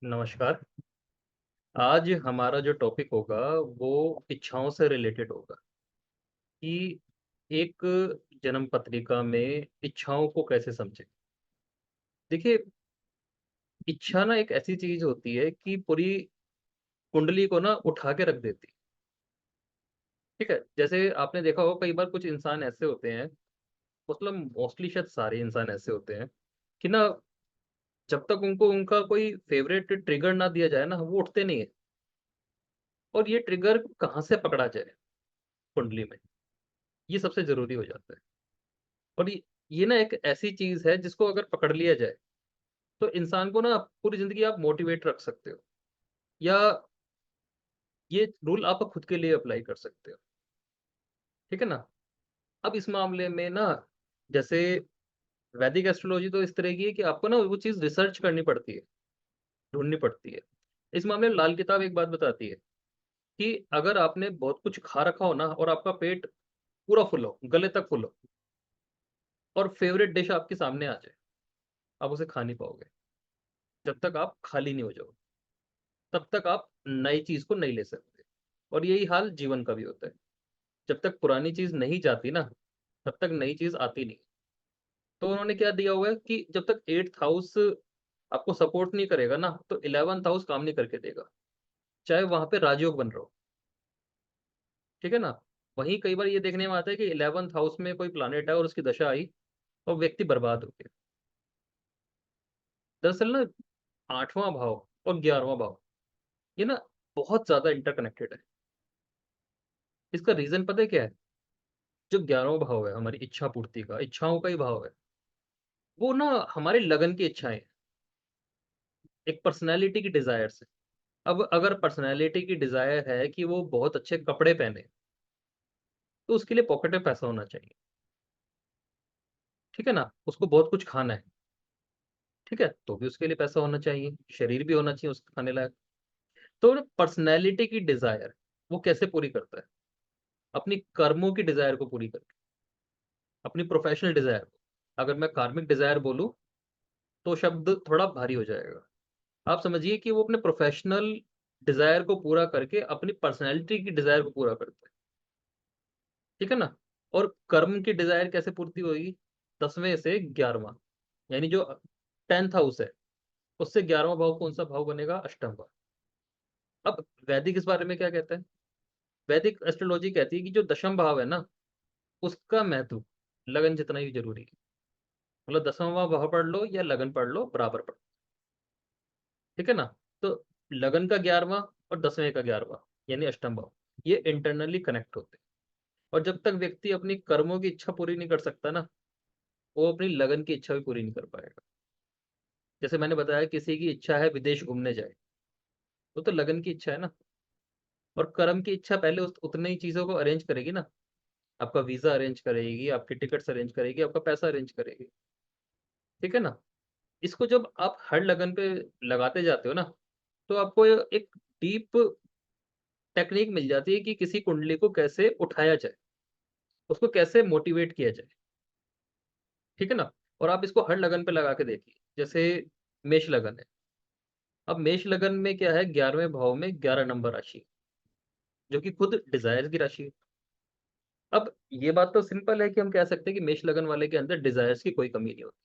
नमस्कार। आज हमारा जो टॉपिक होगा वो इच्छाओं से रिलेटेड होगा कि एक जन्म पत्रिका में इच्छाओं को कैसे समझें। देखिए, इच्छा ना एक ऐसी चीज होती है कि पूरी कुंडली को ना उठा के रख देती है। ठीक है, जैसे आपने देखा होगा कई बार कुछ इंसान ऐसे होते हैं, मतलब मोस्टली शायद सारे इंसान ऐसे होते हैं कि ना, जब तक उनको उनका कोई फेवरेट ट्रिगर ना दिया जाए ना, वो उठते नहीं है। और ये ट्रिगर कहाँ से पकड़ा जाए कुंडली में, ये सबसे जरूरी हो जाता है। और ये ना एक ऐसी चीज़ है जिसको अगर पकड़ लिया जाए, तो इंसान को ना पूरी ज़िंदगी आप मोटिवेट रख सकते हो, या ये रूल आप खुद के लिए अप्लाई कर सकते हो। ठीक है ना? अब इस मामले में ना, जैसे वैदिक एस्ट्रोलॉजी तो इस तरह की है कि आपको ना वो चीज़ रिसर्च करनी पड़ती है, ढूँढनी पड़ती है। इस मामले में लाल किताब एक बात बताती है कि अगर आपने बहुत कुछ खा रखा हो ना और आपका पेट पूरा फुल हो, गले तक फुल हो, और फेवरेट डिश आपके सामने आ जाए, आप उसे खा नहीं पाओगे, जब तक आप खाली नहीं हो जाओगे। तब तक आप नई चीज़ को नहीं ले सकते। और यही हाल जीवन का भी होता है। जब तक पुरानी चीज़ नहीं जाती ना, तब तक नई चीज़ आती नहीं। तो उन्होंने क्या दिया हुआ है कि जब तक 8th हाउस आपको सपोर्ट नहीं करेगा ना, तो 11th हाउस काम नहीं करके देगा। चाहे वहाँ पे राजयोग बन रहा हो, ठीक है ना? वहीं कई बार ये देखने में आता है कि 11th हाउस में कोई प्लैनेट है और उसकी दशा आई और व्यक्ति बर्बाद हो गया। दरअसल ना, 8वां भाव और 11वां भाव, ये ना बहुत ज़्यादा इंटरकनेक्टेड है। इसका रीज़न पता है क्या है? जो 11वां भाव है हमारी इच्छा पूर्ति का, इच्छाओं का ही भाव है। वो ना हमारी लगन की इच्छाएँ हैं, एक पर्सनैलिटी की डिज़ायर्स है। अब अगर पर्सनैलिटी की डिज़ायर है कि वो बहुत अच्छे कपड़े पहने, तो उसके लिए पॉकेट में पैसा होना चाहिए, ठीक है ना? उसको बहुत कुछ खाना है, ठीक है? तो भी उसके लिए पैसा होना चाहिए, शरीर भी होना चाहिए उसके खाने लायक। तो पर्सनैलिटी की डिज़ायर वो कैसे पूरी करता है? अपनी कर्मों की डिज़ायर को पूरी करके, अपनी प्रोफ़ेशनल डिज़ायर को। अगर मैं कार्मिक डिज़ायर बोलूँ, तो शब्द थोड़ा भारी हो जाएगा। आप समझिए कि वो अपने प्रोफ़ेशनल डिज़ायर को पूरा करके अपनी पर्सनैलिटी की डिज़ायर को पूरा करता है। ठीक है ना? और कर्म की डिज़ायर कैसे पूर्ति होगी? 10वें से 11वां, यानी जो 10th हाउस है, उससे 11वां भाव कौन-सा भाव बनेगा? अष्टम भाव। अब वैदिक इस बारे में क्या कहता है? वैदिक एस्ट्रोलॉजी कहती है कि जो दशम भाव है ना, उसका महत्व लगन जितना ही ज़रूरी है। मतलब 10वां भाव पढ़ लो या लगन पढ़ लो, बराबर पढ़ो। ठीक है ना? तो लगन का 11वां और 10वें का 11वां, यानी अष्टम भाव, ये इंटरनली कनेक्ट होते हैं। और जब तक व्यक्ति अपनी कर्मों की इच्छा पूरी नहीं कर सकता ना, वो अपनी लगन की इच्छा भी पूरी नहीं कर पाएगा। जैसे मैंने बताया, किसी की इच्छा है विदेश घूमने जाए, वो तो लगन की इच्छा है ना। और कर्म की इच्छा पहले उस उतनी ही चीज़ों को अरेंज करेगी ना, आपका वीज़ा अरेंज करेगी, आपकी टिकट्स अरेंज करेगी, आपका पैसा अरेंज करेगी। ठीक है ना? इसको जब आप हर लगन पे लगाते जाते हो ना, तो आपको एक डीप टेक्नीक मिल जाती है कि किसी कुंडली को कैसे उठाया जाए, उसको कैसे मोटिवेट किया जाए। ठीक है ना? और आप इसको हर लगन पे लगा के देखिए। जैसे मेष लगन है। अब मेष लगन में क्या है, 11वें भाव में 11 नंबर राशि, जो कि खुद डिज़ायर्स की राशि है। अब ये बात तो सिंपल है कि हम कह सकते हैं कि मेष लगन वाले के अंदर डिज़ायर्स की कोई कमी नहीं होती।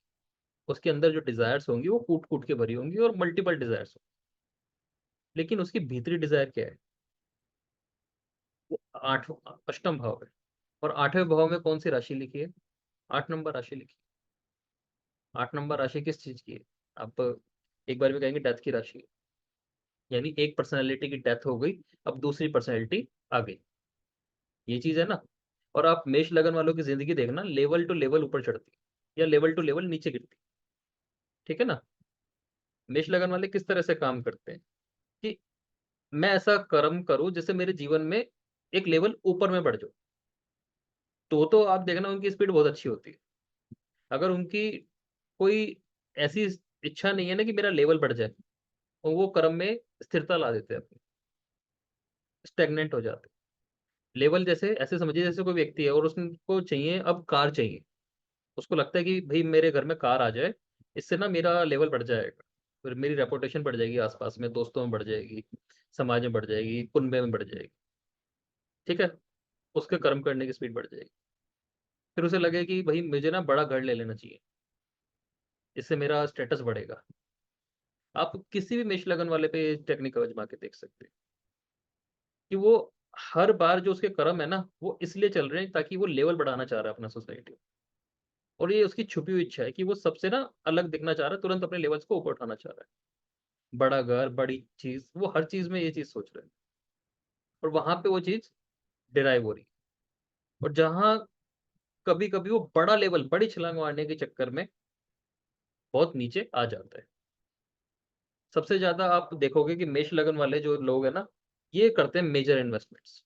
उसके अंदर जो डिज़ायर्स होंगी वो कूट-कूट के भरी होंगी और मल्टीपल डिज़ायर्स होंगी। लेकिन उसकी भीतरी डिज़ायर क्या है? वो 8 अष्टम भाव है। और 8वें भाव में कौन-सी राशि लिखी है? 8 नंबर राशि लिखी है। 8 नंबर राशि किस चीज़ की है? आप एक बार में कहेंगे डेथ की राशि है। यानी एक पर्सनैलिटी की डेथ हो गई, अब दूसरी पर्सनैलिटी आ गई। ये चीज़ है ना? और आप मेष लगन वालों की ज़िंदगी देखना, लेवल टू लेवल ऊपर चढ़ती है या लेवल टू लेवल नीचे गिरती है। ठीक है ना? मेष लगन वाले किस तरह से काम करते हैं कि मैं ऐसा कर्म करूँ जिससे मेरे जीवन में एक लेवल ऊपर में बढ़ जाऊँ। तो आप देखना उनकी स्पीड बहुत अच्छी होती है। अगर उनकी कोई ऐसी इच्छा नहीं है ना कि मेरा लेवल बढ़ जाए, और वो कर्म में स्थिरता ला देते हैं अपनी, स्टैग्नेंट हो जाते हैं। लेवल जैसे ऐसे समझिए, जैसे कोई व्यक्ति है और उसको चाहिए अब कार चाहिए। उसको लगता है कि भई मेरे घर में कार आ जाए, इससे ना मेरा लेवल बढ़ जाएगा। फिर मेरी रेपुटेशन बढ़ जाएगी, आसपास में दोस्तों में बढ़ जाएगी, समाज में बढ़ जाएगी, कुनबे में बढ़ जाएगी। ठीक है, उसके कर्म करने की स्पीड बढ़ जाएगी। फिर उसे लगे कि भाई मुझे ना बड़ा घर ले लेना चाहिए, इससे मेरा स्टेटस बढ़ेगा। आप किसी भी मेष लगन वाले पे टेक्निक आजमा के देख सकते हैं कि वो हर बार जो उसके कर्म है ना, वो इसलिए चल रहे हैं ताकि वो लेवल बढ़ाना चाह रहा है अपना सोसाइटी। और ये उसकी छुपी हुई इच्छा है कि वो सबसे ना अलग दिखना चाह रहा है, तुरंत अपने लेवल्स को ऊपर उठाना चाह रहा है। बड़ा घर, बड़ी चीज, वो हर चीज में ये चीज सोच रहे हैं, और वहां पे वो चीज डिराइव हो रही है। और जहां कभी कभी वो बड़ा लेवल, बड़ी छलांग मारने के चक्कर में बहुत नीचे आ जाता है। सबसे ज्यादा आप देखोगे कि मेष लगन वाले जो लोग हैं ना, ये करते हैं मेजर इन्वेस्टमेंट्स,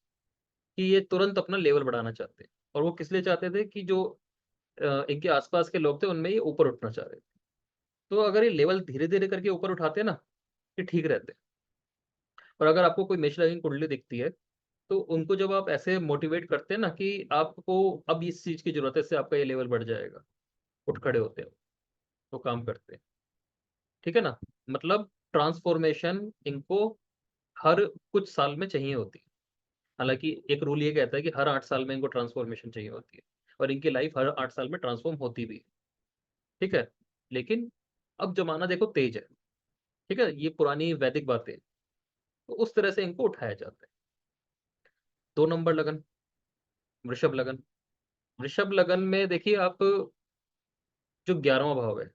कि ये तुरंत अपना लेवल बढ़ाना चाहते हैं। और वो किस लिए चाहते थे कि जो इनके आसपास के लोग थे उनमें ये ऊपर उठना चाह रहे थे। तो अगर ये लेवल धीरे धीरे करके ऊपर उठाते हैं ना, ये ठीक रहते हैं। और अगर आपको कोई मेष लगन कुंडली दिखती है, तो उनको जब आप ऐसे मोटिवेट करते हैं ना कि आपको अब इस चीज की जरूरत है, इससे आपका ये लेवल बढ़ जाएगा, उठ खड़े होते हैं, तो काम करते हैं। ठीक है ना, मतलब ट्रांसफॉर्मेशन इनको हर कुछ साल में चाहिए होती है। हालांकि एक रूल ये कहता है कि हर 8 साल में इनको ट्रांसफॉर्मेशन चाहिए होती है, और इनकी लाइफ हर 8 साल में ट्रांसफॉर्म होती भी है। ठीक है, लेकिन अब जमाना देखो तेज है। ठीक है, ये पुरानी वैदिक बातें, तो उस तरह से इनको उठाया जाता है। 2 नंबर लगन, वृषभ लगन। वृषभ लगन में देखिए आप, जो 11वां भाव है,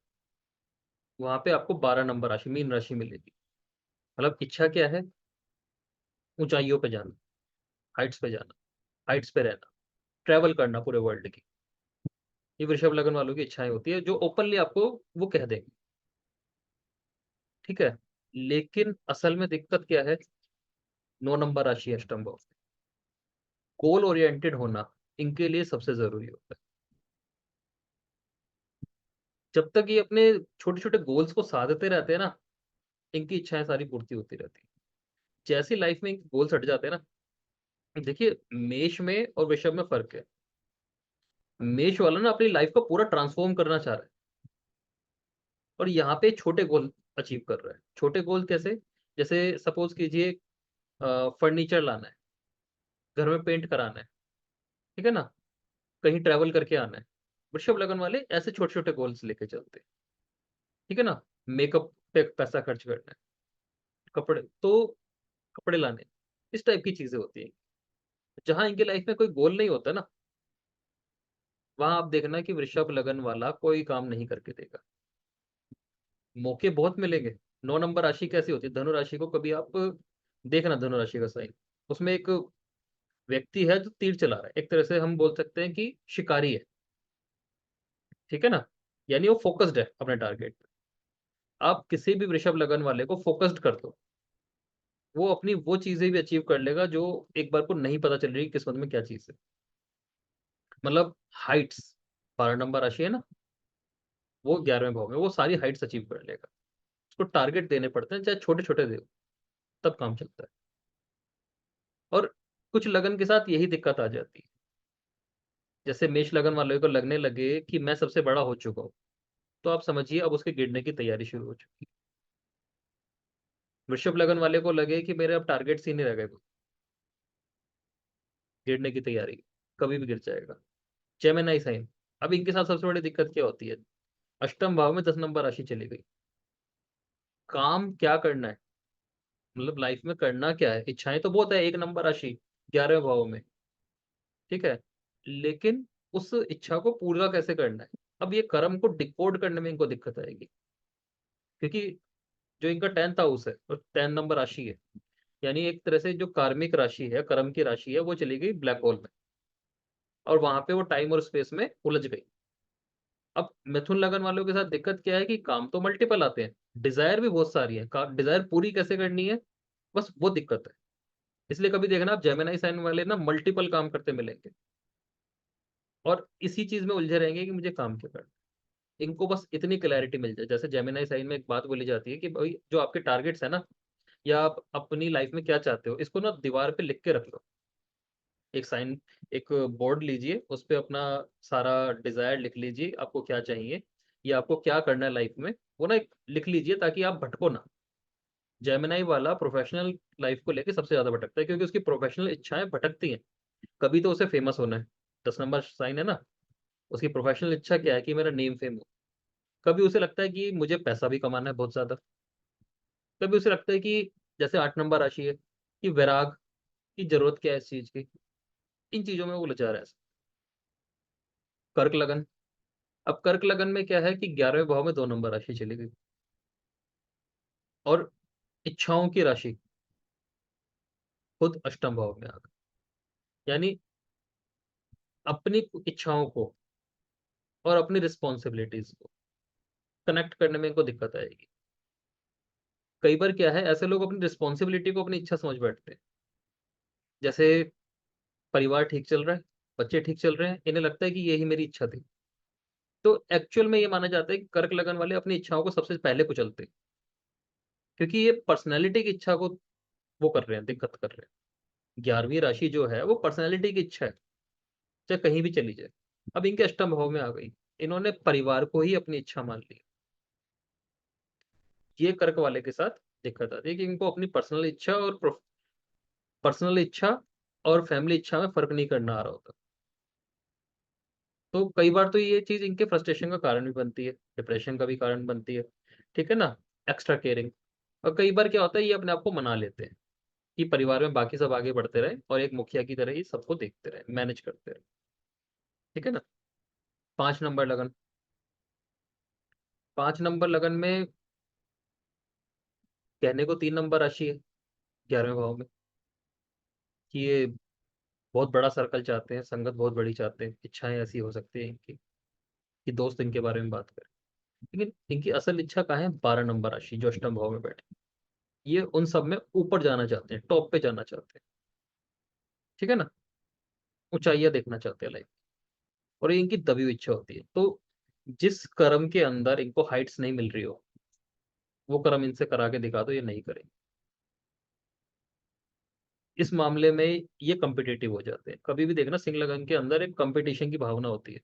वहां पे आपको 12 नंबर राशि, मीन राशि मिलेगी। मतलब इच्छा क्या है? ऊंचाइयों पे जाना, हाइट्स पे जाना, हाइट्स पे रहना, ट्रैवल करना पूरे वर्ल्ड की। ये वृषभ लगन वालों की इच्छाएं होती है, जो ओपनली आपको वो कह देंगे। ठीक है, लेकिन असल में दिक्कत क्या है? 9 नंबर राशि है अष्टम भाव। गोल ओरिएंटेड होना इनके लिए सबसे जरूरी होता है। जब तक ये अपने छोटे छोटे गोल्स को साधते रहते हैं ना, इनकी इच्छाएं सारी पूर्ति होती रहती है। जैसी लाइफ में इनके गोल्स हट जाते हैं ना, देखिए मेष में और वृषभ में फर्क है। मेष वाला ना अपनी लाइफ को पूरा ट्रांसफॉर्म करना चाह रहा है, और यहाँ पे छोटे गोल अचीव कर रहा है। छोटे गोल कैसे? जैसे सपोज कीजिए फर्नीचर लाना है, घर में पेंट कराना है, ठीक है ना, कहीं ट्रैवल करके आना है। वृषभ लगन वाले ऐसे छोटे छोटे गोल्स लेके चलते हैं। ठीक है ना, मेकअप पे पैसा खर्च करना है, कपड़े तो कपड़े लाने, इस टाइप की चीजें होती हैं। जहां इनकी लाइफ में कोई गोल नहीं होता ना, वहां आप देखना कि वृषभ लगन वाला कोई काम नहीं करके देगा। मौके बहुत मिलेंगे। 9 नंबर राशि कैसी होती है? धनु राशि को कभी आप देखना, धनु राशि का साइन, उसमें एक व्यक्ति है जो तीर चला रहा है, एक तरह से हम बोल सकते हैं कि शिकारी है। ठीक है ना, यानी वो फोकस्ड है अपने टारगेट पे। आप किसी भी वृषभ लगन वाले को फोकस्ड कर दो, वो अपनी वो चीजें भी अचीव कर लेगा जो एक बार को नहीं पता चल रही किस्मत में क्या चीज है। मतलब हाइट्स, 12 नंबर राशि है ना, वो 11वें भाव में, वो सारी हाइट्स अचीव कर लेगा। उसको टारगेट देने पड़ते हैं, चाहे छोटे छोटे दे, तब काम चलता है। और कुछ लगन के साथ यही दिक्कत आ जाती है। जैसे मेष लगन वाले को लगने लगे कि मैं सबसे बड़ा हो चुका हूँ, तो आप समझिए अब उसके गिरने की तैयारी शुरू हो चुकी है। वृषभ लगन वाले को लगे कि मेरे अब टारगेट्स ही नहीं रह गए, गिरने की तैयारी, कभी भी गिर जाएगा। जेमिनी साइन, अब इनके साथ सबसे बड़ी दिक्कत क्या होती है? अष्टम भाव में 10 नंबर राशि चली गई। काम क्या करना है, मतलब लाइफ में करना क्या है? इच्छाएं तो बहुत है, 1 नंबर राशि 11वें भाव में। ठीक है, लेकिन उस इच्छा को पूरा कैसे करना है? अब ये कर्म को डिकोड करने में इनको दिक्कत आएगी, क्योंकि जो इनका 10th हाउस है और 10 नंबर राशि है, यानी एक तरह से जो कार्मिक राशि है, कर्म की राशि है, वो चली गई ब्लैक होल में, और वहां पे वो टाइम और स्पेस में उलझ गई। अब मिथुन लगन वालों के साथ दिक्कत क्या है कि काम तो मल्टीपल आते हैं, डिजायर भी बहुत सारी है, डिजायर पूरी कैसे करनी है, बस वो दिक्कत है। इसलिए कभी देखना आप जेमिनी साइन वाले ना मल्टीपल काम करते मिलेंगे, और इसी चीज में उलझे रहेंगे कि मुझे काम क्या करना है। इनको बस इतनी क्लैरिटी मिल जाए, जैसे जेमिनी साइन में एक बात बोली जाती है कि भाई जो आपके टारगेट्स है ना, या आप अपनी लाइफ में क्या चाहते हो, इसको ना दीवार पे लिख के रख लो। एक साइन, एक बोर्ड लीजिए, उस पे अपना सारा डिजायर लिख लीजिए, आपको क्या चाहिए। या आपको क्या करना है लाइफ में, वो ना एक लिख लीजिए ताकि आप भटको ना। जेमिनाई वाला प्रोफेशनल लाइफ को लेके सबसे ज्यादा भटकता है, क्योंकि उसकी प्रोफेशनल इच्छाएं भटकती हैं। कभी तो उसे फेमस होना है, 10 नंबर साइन है ना। उसकी प्रोफेशनल इच्छा क्या है कि मेरा नेम फेम हो। कभी उसे लगता है कि मुझे पैसा भी कमाना है बहुत ज्यादा। कभी उसे लगता है कि जैसे 8 नंबर राशि है कि वैराग की जरूरत क्या है इस चीज की। इन चीजों में वो उलझा रहा है। कर्क लगन। अब कर्क लगन में क्या है कि 11वें भाव में 2 नंबर राशि चली गई, और इच्छाओं की राशि खुद अष्टम भाव में आ गई। यानी अपनी इच्छाओं को और अपनी रिस्पॉन्सिबिलिटीज को कनेक्ट करने में इनको दिक्कत आएगी। कई बार क्या है, ऐसे लोग अपनी रिस्पॉन्सिबिलिटी को अपनी इच्छा समझ बैठते हैं। जैसे परिवार ठीक चल रहा है, बच्चे ठीक चल रहे हैं, इन्हें लगता है कि यही मेरी इच्छा थी। तो एक्चुअल में ये माना जाता है कि कर्क लगन वाले अपनी इच्छाओं को सबसे पहले कुचलते हैं, क्योंकि ये पर्सनैलिटी की इच्छा को वो कर रहे हैं, दिक्कत कर रहे हैं। 11वीं राशि जो है वो पर्सनैलिटी की इच्छा है, चाहे कहीं भी चली जाए। अब इनके अष्टम भाव में आ गई, इन्होंने परिवार को ही अपनी इच्छा मान ली। ये कर्क वाले के साथ दिक्कत आती है कि इनको अपनी पर्सनल इच्छा और फैमिली इच्छा में फर्क नहीं करना आ रहा होता। तो कई बार तो ये चीज इनके फ्रस्ट्रेशन का कारण भी बनती है, डिप्रेशन का भी कारण बनती है। ठीक है ना। Extra caring. और कई बार क्या होता है, ये अपने आप को मना लेते हैं कि परिवार में बाकी सब आगे बढ़ते रहे और एक मुखिया की तरह ही सबको देखते रहे, मैनेज करते रहे। ठीक है ना। 5 नंबर लगन। 5 नंबर लगन में कहने को 3 नंबर राशि है 11वें भाव में, कि ये बहुत बड़ा सर्कल चाहते हैं, संगत बहुत बड़ी चाहते हैं, इच्छाएं ऐसी हो सकती है इनकी कि दोस्त इनके बारे में बात करें। लेकिन इनकी असल इच्छा कहाँ है, 12 नंबर राशि जो अष्टम भाव में बैठे, ये उन सब में ऊपर जाना चाहते हैं, टॉप पे जाना चाहते हैं। ठीक है ना। ऊंचाइयां देखना चाहते हैं लाइफ। और ये इनकी दबी हुई इच्छा होती है। तो जिस कर्म के अंदर इनको हाइट्स नहीं मिल रही हो, वो कर्म इनसे करा के दिखा दो, ये नहीं करेंगे। इस मामले में ये कम्पिटेटिव हो जाते हैं। कभी भी देखना, सिंह लगन के अंदर एक कंपटीशन की भावना होती है।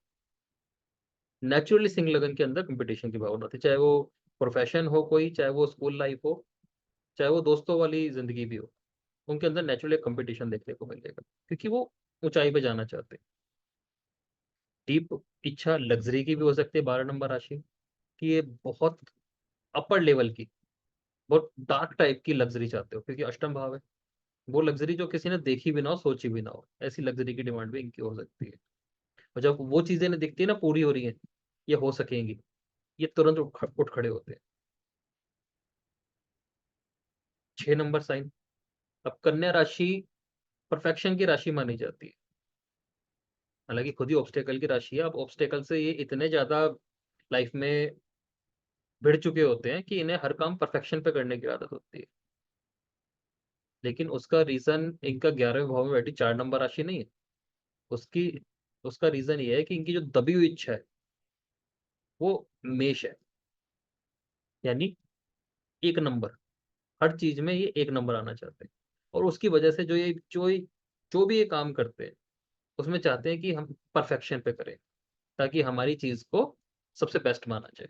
नेचुरली सिंह लगन के अंदर कंपटीशन की भावना होती है, चाहे वो प्रोफेशन हो कोई, चाहे वो स्कूल लाइफ हो, चाहे वो दोस्तों वाली जिंदगी भी हो। उनके अंदर नेचुरली कंपटीशन देखने को मिलेगा, क्योंकि वो ऊंचाई पे जाना चाहते हैं। डीप इच्छा लग्जरी की भी हो सकती है 12 नंबर राशि कि ये बहुत अपर लेवल की, बहुत डार्क टाइप की लग्जरी चाहते हो, क्योंकि अष्टम भाव है। वो लग्जरी जो किसी ने देखी भी ना हो, सोची भी ना हो, ऐसी लग्जरी की डिमांड भी इनकी हो सकती है। और जब वो चीजें ने दिखती है ना पूरी हो रही है, ये हो सकेंगी, ये तुरंत उठ खड़े होते हैं। 6 नंबर साइन। अब कन्या राशि परफेक्शन की राशि मानी जाती है। हालांकि खुद ही ऑब्स्टेकल की राशि है। अब ऑब्स्टेकल से ये इतने ज्यादा लाइफ में भिड़ चुके होते हैं कि इन्हें हर काम परफेक्शन पे करने की आदत होती है। लेकिन उसका रीजन इनका 11वें भाव में बैठी 4 नंबर राशि नहीं है। उसकी उसका रीजन ये है कि इनकी जो दबी हुई इच्छा है वो मेष है। यानी 1 नंबर, हर चीज में ये 1 नंबर आना चाहते हैं। और उसकी वजह से जो भी ये काम करते हैं, उसमें चाहते हैं कि हम परफेक्शन पे करें, ताकि हमारी चीज को सबसे बेस्ट माना जाए।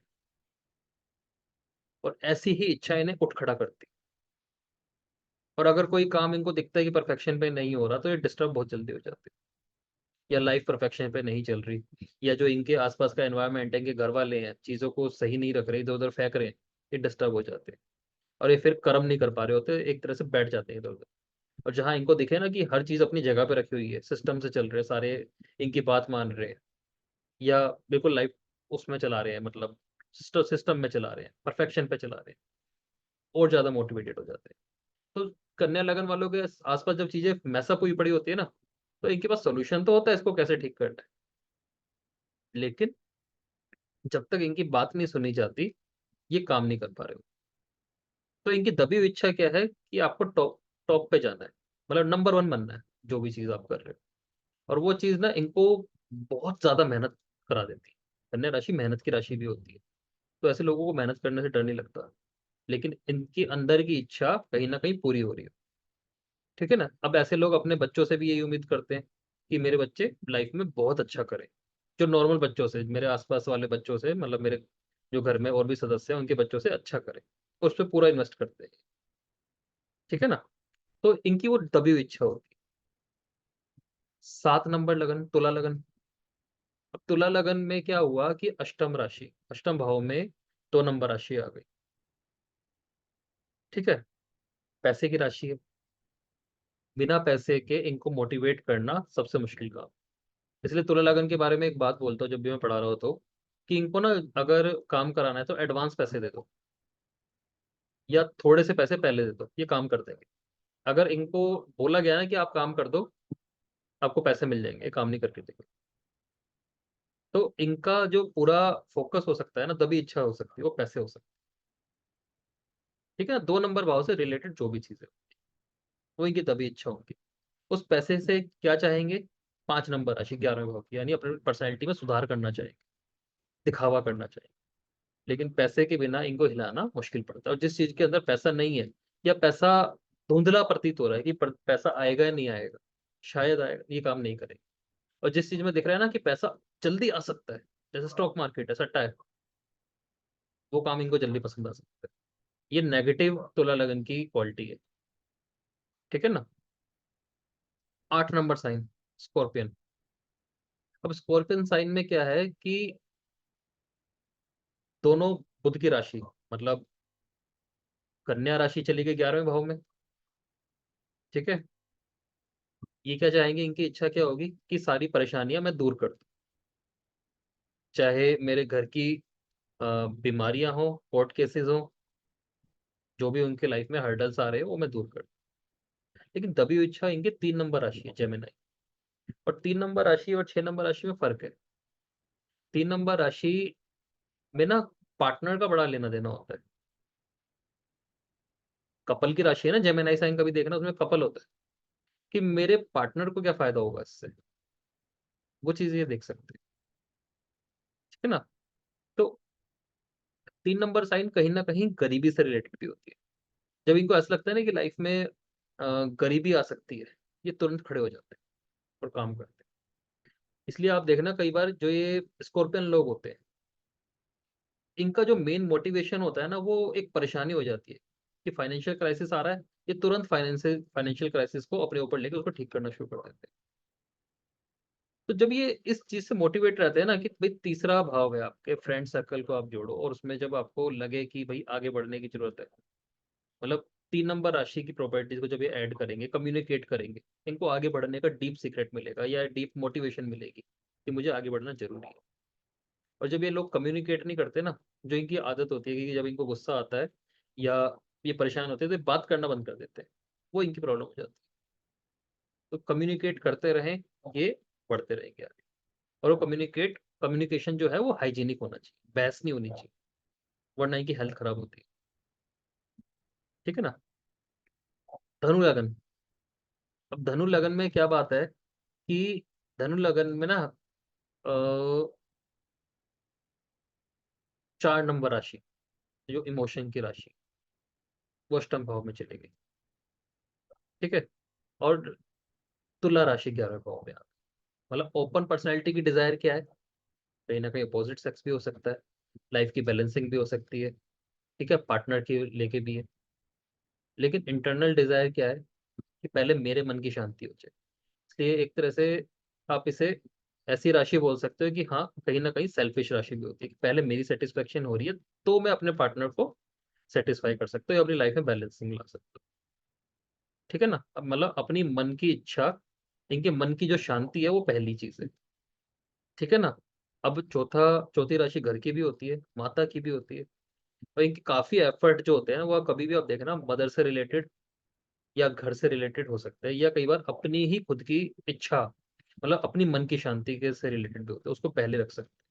और ऐसी ही इच्छा इन्हें उठ खड़ा करती है। और अगर कोई काम इनको दिखता है कि परफेक्शन पे नहीं हो रहा, तो ये डिस्टर्ब बहुत जल्दी हो जाते हैं। या लाइफ परफेक्शन पे नहीं चल रही, या जो इनके आसपास का एनवायरनमेंट है, इनके घर वाले हैं, चीजों को सही नहीं रख रहे, इधर उधर फेंक रहे हैं, ये डिस्टर्ब हो जाते हैं। और ये फिर कर्म नहीं कर पा रहे होते, एक तरह से बैठ जाते हैं इधर उधर। और जहां इनको दिखे ना कि हर चीज अपनी जगह पे रखी हुई है, सिस्टम से चल रहे हैं सारे, इनकी बात मान रहे हैं, या बिल्कुल लाइफ उसमें चला रहे हैं, मतलब सिस्टम में चला रहे हैं, परफेक्शन पे चला रहे हैं, और ज्यादा मोटिवेटेड हो जाते हैं। तो कन्या लगन वालों के आसपास जब चीजें मैसअप हुई पड़ी होती है ना, तो इनके पास सोल्यूशन तो होता है इसको कैसे ठीक करना है। लेकिन जब तक इनकी बात नहीं सुनी जाती, ये काम नहीं कर पा रहे हो। तो इनकी दबी हुई इच्छा क्या है कि आपको टॉप टॉप पे जाना है, मतलब नंबर 1 बनना है जो भी चीज आप कर रहे हो। और वो चीज ना इनको बहुत ज्यादा मेहनत करा देती है। कन्या राशि मेहनत की राशि भी होती है। तो ऐसे लोगों को मेहनत करने से डर नहीं लगता। लेकिन इनकी अंदर की इच्छा कहीं ना कहीं पूरी हो रही है। ठीक है ना। अब ऐसे लोग अपने बच्चों से भी यही उम्मीद करते हैं कि मेरे बच्चे लाइफ में बहुत अच्छा करें। जो नॉर्मल बच्चों से, मेरे आसपास वाले बच्चों से, मतलब मेरे जो घर में और भी सदस्य हैं उनके बच्चों से अच्छा करें, उस पर पूरा इन्वेस्ट करते हैं। ठीक है ना। तो इनकी वो दबी हुई इच्छा होती है। 7 नंबर लगन, तुला लगन। अब तुला लगन में क्या हुआ कि अष्टम राशि, अष्टम भाव में 2 नंबर राशि आ गई। ठीक है। पैसे की राशि है। बिना पैसे के इनको मोटिवेट करना सबसे मुश्किल काम। इसलिए तुला लगन के बारे में एक बात बोलता हूँ जब भी मैं पढ़ा रहा होता हूँ, कि इनको ना अगर काम कराना है तो एडवांस पैसे दे दो, या थोड़े से पैसे पहले दे दो, ये काम कर देंगे। अगर इनको बोला गया ना कि आप काम कर दो, आपको पैसे मिल जाएंगे, ये काम नहीं करके देंगे। तो इनका जो पूरा फोकस हो सकता है ना, तभी इच्छा हो सकती है, वो पैसे हो सकते हैं। ठीक है ना। 2 नंबर भाव से रिलेटेड जो भी चीजें, वो इनकी तभी इच्छा होगी। उस पैसे से क्या चाहेंगे? 5 नंबर राशि 11वें भाव की, यानी अपनी पर्सनैलिटी में सुधार करना चाहेंगे, दिखावा करना चाहेंगे। लेकिन पैसे के बिना इनको हिलाना मुश्किल पड़ता है, और जिस चीज के अंदर पैसा नहीं है, या पैसा धुंधला प्रतीत हो रहा है कि पैसा आएगा या नहीं आएगा, शायद आएगा, ये काम नहीं करेगा। और जिस चीज में दिख रहा है ना कि पैसा जल्दी आ सकता है, जैसे स्टॉक मार्केट है, सट्टा है, वो काम इनको जल्दी पसंद आ सकता है। ये नेगेटिव तुला लगन की क्वालिटी है। ठीक है ना। 8 नंबर साइन, स्कॉर्पियन। अब स्कॉर्पियन साइन में क्या है कि दोनों बुध की राशि, मतलब कन्या राशि चली गई 11वें भाव में। ठीक है। ये क्या चाहेंगे, इनकी इच्छा क्या होगी कि सारी परेशानियां मैं दूर कर दूं, चाहे मेरे घर की बीमारियां हो, कोर्ट केसेस हो, जो भी उनके लाइफ में हर्डल्स आ रहे हैं वो मैं दूर कर दूं। लेकिन दबी हुई इच्छा इनके 3 नंबर राशि है, जेमिनाई। और 3 नंबर राशि और 6 नंबर राशि में फर्क है। 3 नंबर राशि में ना पार्टनर का बड़ा लेना देना होता है। कपल की राशि है ना जेमिनाई साइन का भी देखना, उसमें कपल होता है, कि मेरे पार्टनर को क्या फायदा होगा इससे, वो चीज ये देख सकते हैं। ठीक है ना। तो 3 नंबर साइन कहीं ना कहीं गरीबी से रिलेटेड भी होती है। जब इनको ऐसा लगता है ना कि लाइफ में गरीबी आ सकती है, ये तुरंत खड़े हो जाते हैं और काम करते हैं। इसलिए आप देखना कई बार जो ये स्कॉर्पियन लोग होते हैं, इनका जो मेन मोटिवेशन होता है ना, वो एक परेशानी हो जाती है कि फाइनेंशियल क्राइसिस आ रहा है, ये तुरंत फाइनेंशियल क्राइसिस को अपने ऊपर लेके उसको ठीक करना शुरू कर देते हैं। तो जब ये इस चीज से मोटिवेट रहते हैं ना कि भाई तीसरा भाव है, आपके फ्रेंड सर्कल को आप जोड़ो, और उसमें जब आपको लगे कि भाई आगे बढ़ने की जरूरत है, मतलब 3 नंबर राशि की प्रॉपर्टीज को जब ये ऐड करेंगे, कम्युनिकेट करेंगे, इनको आगे बढ़ने का डीप सीक्रेट मिलेगा या डीप मोटिवेशन मिलेगी कि मुझे आगे बढ़ना जरूरी है। और जब ये लोग कम्युनिकेट नहीं करते ना, जो इनकी आदत होती है कि जब इनको गुस्सा आता है या ये परेशान होते हैं तो ये बात करना बंद कर देते हैं, वो इनकी प्रॉब्लम हो जाती है। तो कम्युनिकेट करते रहें, ये बढ़ते रहेंगे आगे। और वो कम्युनिकेशन जो है वो हाइजीनिक होना चाहिए, बहस नहीं होनी चाहिए, वरना इनकी हेल्थ खराब होती है। ठीक है ना। धनु लगन। अब धनु लगन में क्या बात है कि धनु लगन में ना 4 नंबर राशि, जो इमोशन की राशि, वो अष्टम भाव में चली गई। ठीक है। और तुला राशि 11वें भाव में आ गई। मतलब ओपन पर्सनैलिटी की डिजायर क्या है? कहीं ना कहीं अपोजिट सेक्स भी हो सकता है, लाइफ की बैलेंसिंग भी हो सकती है। ठीक है, पार्टनर की लेके भी है। लेकिन इंटरनल डिजायर क्या है कि पहले मेरे मन की शांति हो जाए। इसलिए एक तरह से आप इसे ऐसी राशि बोल सकते हो कि हाँ, कहीं ना कहीं सेल्फिश राशि भी होती है कि पहले मेरी सेटिस्फेक्शन हो रही है, तो मैं अपने पार्टनर को सेटिस्फाई कर सकता हूँ या अपनी लाइफ में बैलेंसिंग ला सकता हूँ। ठीक है ना। अब मतलब अपनी मन की इच्छा, इनके मन की जो शांति है वो पहली चीज है। ठीक है ना। अब चौथी राशि घर की भी होती है, माता की भी होती है। और इनके काफी एफर्ट जो होते हैं वो कभी भी आप देखना मदर से रिलेटेड या घर से रिलेटेड हो सकते हैं, या कई बार अपनी ही खुद की इच्छा, मतलब अपनी मन की शांति के से रिलेटेड भी होते हैं, उसको पहले रख सकते हैं।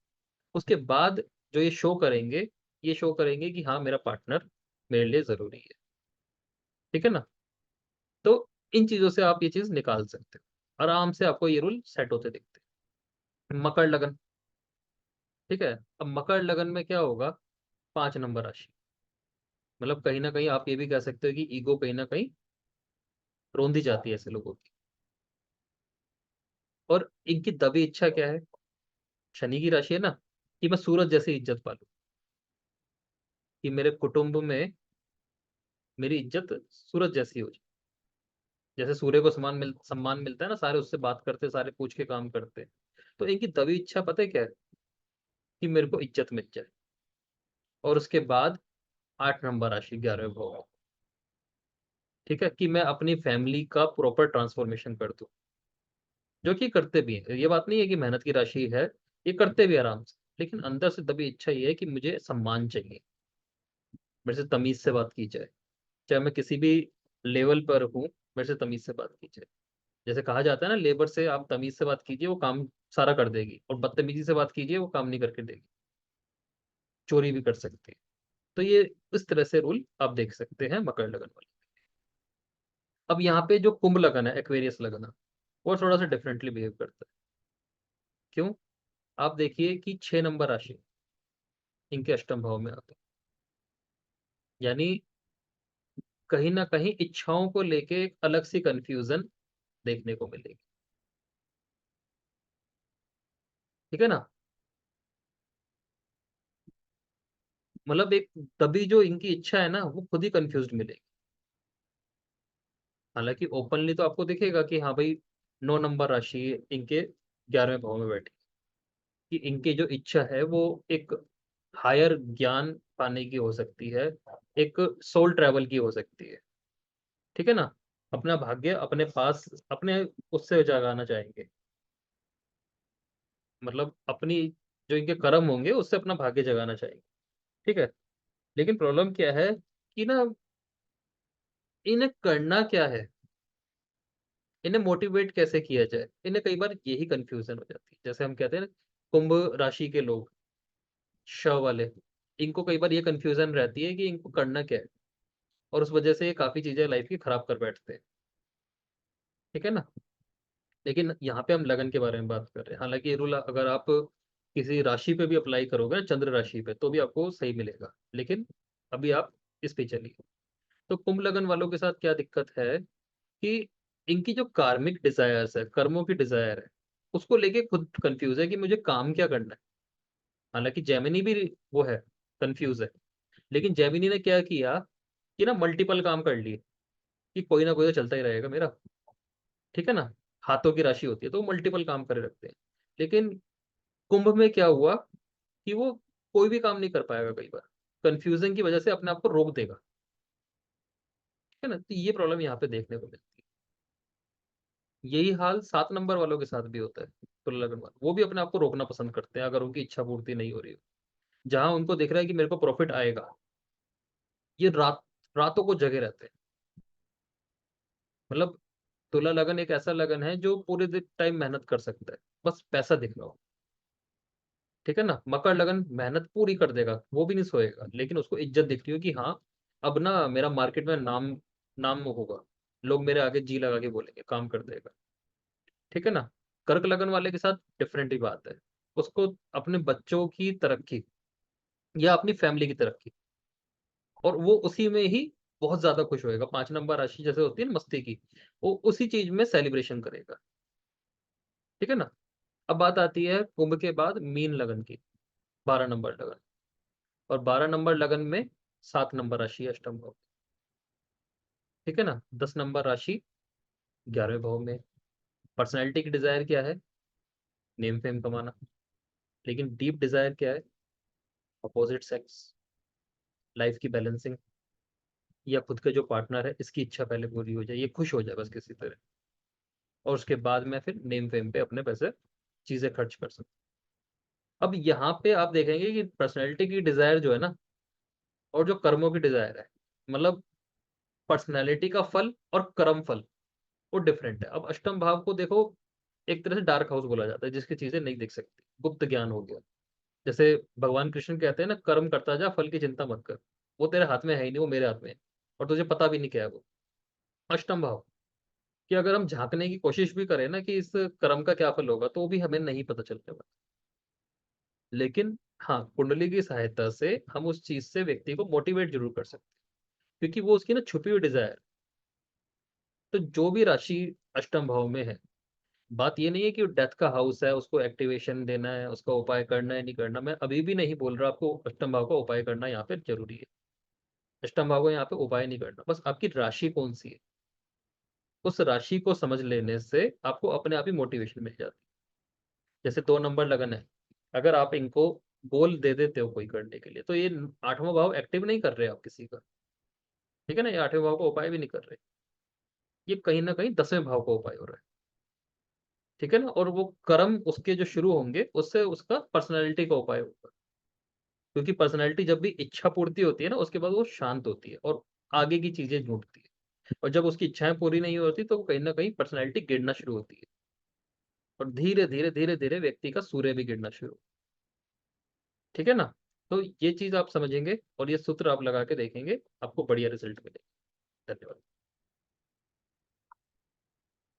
उसके बाद जो ये शो करेंगे, ये शो करेंगे कि हाँ, मेरा पार्टनर मेरे लिए जरूरी है। ठीक है ना। तो इन चीजों से आप ये चीज निकाल सकते हो, आराम से आपको ये रूल सेट होते दिखते हैं। मकर लगन। ठीक है। अब मकर लगन में क्या होगा? 5 नंबर राशि, मतलब कहीं ना कहीं आप ये भी कह सकते हो कि ईगो कहीं ना कहीं रोंदी जाती है ऐसे लोगों की। और इनकी दबी इच्छा क्या है? शनि की राशि है ना, कि मैं सूरज जैसी इज्जत पालूं। कि मेरे कुटुंब में मेरी इज्जत सूरज जैसी हो जाए। जैसे सूर्य को सम्मान मिलता है ना, सारे उससे बात करते, सारे पूछ के काम करते। तो इनकी दबी इच्छा पता है क्या है? कि मेरे को इज्जत मिल जाए। और उसके बाद 8 नंबर राशि 11वें भाव में, ठीक है, कि मैं अपनी फैमिली का प्रॉपर ट्रांसफॉर्मेशन कर दूं। जो कि करते भी हैं, ये बात नहीं है कि मेहनत की राशि है, ये करते भी आराम से। लेकिन अंदर से दबी इच्छा ये है कि मुझे सम्मान चाहिए, मेरे से तमीज से बात की जाए। चाहे मैं किसी भी लेवल पर हूँ, मेरे से तमीज से बात की जाए। जैसे कहा जाता है ना, लेबर से आप तमीज से बात कीजिए, वो काम सारा कर देगी, और बदतमीजी से बात कीजिए, वो काम नहीं करके देगी, चोरी भी कर सकती है। तो ये इस तरह से रूल आप देख सकते हैं मकर लगन वाले। अब यहाँ पे जो कुंभ लगन है, एक्वेरियस लगन है, वो थोड़ा सा डिफरेंटली बिहेव करता है। क्यों? आप देखिए कि 6 नंबर राशि इनके अष्टम भाव में आते हैं। यानी कहीं ना कहीं इच्छाओं को लेके एक अलग सी कंफ्यूजन देखने को मिलेगी। ठीक है ना? मतलब एक तभी जो इनकी इच्छा है ना, वो खुद ही कंफ्यूज्ड मिलेगी। हालांकि ओपनली तो आपको दिखेगा कि हाँ भाई, 9 नंबर राशि इनके 11वें भाव में बैठी, कि इनकी जो इच्छा है वो एक हायर ज्ञान पाने की हो सकती है, एक सोल ट्रैवल की हो सकती है। ठीक है ना? अपना भाग्य अपने पास, अपने उससे जगाना चाहेंगे। मतलब अपनी जो इनके कर्म होंगे उससे अपना भाग्य जगाना चाहिए। ठीक है। लेकिन प्रॉब्लम क्या है कि ना, इन्हें करना क्या है, इन्हें मोटिवेट कैसे किया जाए, इन्हें कई बार यही कंफ्यूजन हो जाती है। जैसे हम कहते हैं ना, कुंभ राशि के लोग, श वाले, इनको कई बार ये कंफ्यूजन रहती है कि इनको करना क्या है, और उस वजह से ये काफी चीजें लाइफ की खराब कर बैठते हैं। ठीक है ना? लेकिन यहाँ पे हम लगन के बारे में बात कर रहे हैं। हालांकि ये रूल अगर आप किसी राशि पे भी अप्लाई करोगे ना, चंद्र राशि पे, तो भी आपको सही मिलेगा। लेकिन अभी आप इस पे चलिए। तो कुंभ लगन वालों के साथ क्या दिक्कत है कि इनकी जो कार्मिक डिजायर्स है, कर्मों की डिजायर है, उसको लेके खुद कंफ्यूज है कि मुझे काम क्या करना है। हालांकि जेमिनी भी वो है, कंफ्यूज है। लेकिन जेमिनी ने क्या किया कि ना, मल्टीपल काम कर लिए, कि कोई ना कोई तो चलता ही रहेगा मेरा। ठीक है ना? हाथों की राशि होती है तो वो मल्टीपल काम करे रखते हैं। लेकिन कुंभ में क्या हुआ कि वो कोई भी काम नहीं कर पाएगा, कई बार कंफ्यूजन की वजह से अपने आप को रोक देगा। ठीक है ना? तो ये प्रॉब्लम यहाँ पे देखने को मिलती है। यही हाल 7 नंबर वालों के साथ भी होता है। तुला लगन वाले वो भी अपने आप को रोकना पसंद करते हैं, अगर उनकी इच्छा पूर्ति नहीं हो रही हो। जहां उनको दिख रहा है कि मेरे को प्रॉफिट आएगा, ये रातों को जगे रहते हैं। मतलब तुला लगन एक ऐसा लगन है जो पूरे दिन टाइम मेहनत कर सकता है, बस पैसा दिख रहा हो। ठीक है ना? मकर लगन मेहनत पूरी कर देगा, वो भी नहीं सोएगा, लेकिन उसको इज्जत दिख रही हो कि हाँ, अब ना मेरा मार्केट में नाम नाम होगा, लोग मेरे आगे जी लगा के बोलेंगे, काम कर देगा। ठीक है ना? कर्क लगन वाले के साथ डिफरेंट ही बात है। उसको अपने बच्चों की तरक्की या अपनी फैमिली की तरक्की, और वो उसी में ही बहुत ज्यादा खुश होएगा। 5 नंबर राशि जैसे होती है ना मस्ती की, वो उसी चीज में सेलिब्रेशन करेगा। ठीक है ना? अब बात आती है कुंभ के बाद मीन लगन की, 12 नंबर लगन। और 12 नंबर लगन में 7 नंबर राशि है अष्टम भाव। ठीक है ना? 10 नंबर राशि 11वें भाव में। पर्सनैलिटी की डिजायर क्या है? नेम फेम कमाना। लेकिन डीप डिजायर क्या है? अपोजिट सेक्स, लाइफ की बैलेंसिंग, या खुद के जो पार्टनर है इसकी इच्छा पहले पूरी हो जाए, ये खुश हो जाए बस किसी तरह, और उसके बाद मैं फिर नेम फेम पे अपने पैसे, चीजें खर्च कर सकूं। अब यहाँ पे आप देखेंगे कि पर्सनैलिटी की डिजायर जो है ना, और जो कर्मों की डिजायर है, मतलब पर्सनैलिटी का फल और कर्म फल, वो डिफरेंट है। अब अष्टम भाव को देखो, एक तरह से डार्क हाउस बोला जाता है, जिसकी चीजें नहीं दिख सकती, गुप्त ज्ञान हो गया। जैसे भगवान कृष्ण कहते हैं ना, कर्म करता जा, फल की चिंता मत कर। वो तेरे हाथ में है ही नहीं, वो मेरे हाथ में है, और तुझे पता भी नहीं क्या है वो। अष्टम भाव, कि अगर हम झांकने की कोशिश भी करें ना कि इस कर्म का क्या फल होगा, तो भी हमें नहीं पता चलने वाला। लेकिन हाँ, कुंडली की सहायता से हम उस चीज से व्यक्ति को मोटिवेट जरूर कर सकते हैं, क्योंकि वो उसकी ना छुपी हुई डिजायर। तो जो भी राशि अष्टम भाव में है, बात ये नहीं है कि डेथ का हाउस है, उसको एक्टिवेशन देना है, उसका उपाय करना है नहीं करना। मैं अभी भी नहीं बोल रहा आपको अष्टम भाव का उपाय करना यहाँ पे जरूरी है। अष्टम भाव को यहाँ पे उपाय नहीं करना, बस आपकी राशि कौन सी है, उस राशि को समझ लेने से आपको अपने आप ही मोटिवेशन मिल जाती है। जैसे 2 नंबर लगन है, अगर आप इनको गोल दे देते हो कोई करने के लिए, तो ये 8वां भाव एक्टिव नहीं कर रहे आप किसी का, ठीक है ना, ये 8वें भाव का उपाय भी नहीं कर रहे, ये कहीं ना कहीं 10वें भाव का उपाय हो रहा है, ठीक है ना। और वो कर्म उसके जो शुरू होंगे उससे उसका पर्सनैलिटी का उपाय होगा, क्योंकि पर्सनैलिटी जब भी इच्छा पूर्ति होती है ना, उसके बाद वो शांत होती है और आगे की चीजें ढूंढती है। और जब उसकी इच्छाएं पूरी नहीं होती तो कहीं ना कहीं पर्सनैलिटी गिरना शुरू होती है, और धीरे धीरे धीरे धीरे व्यक्ति का सूर्य भी गिरना शुरू, ठीक है ना। तो ये चीज आप समझेंगे और ये सूत्र आप लगा के देखेंगे, आपको बढ़िया रिजल्ट मिलेगा। धन्यवाद।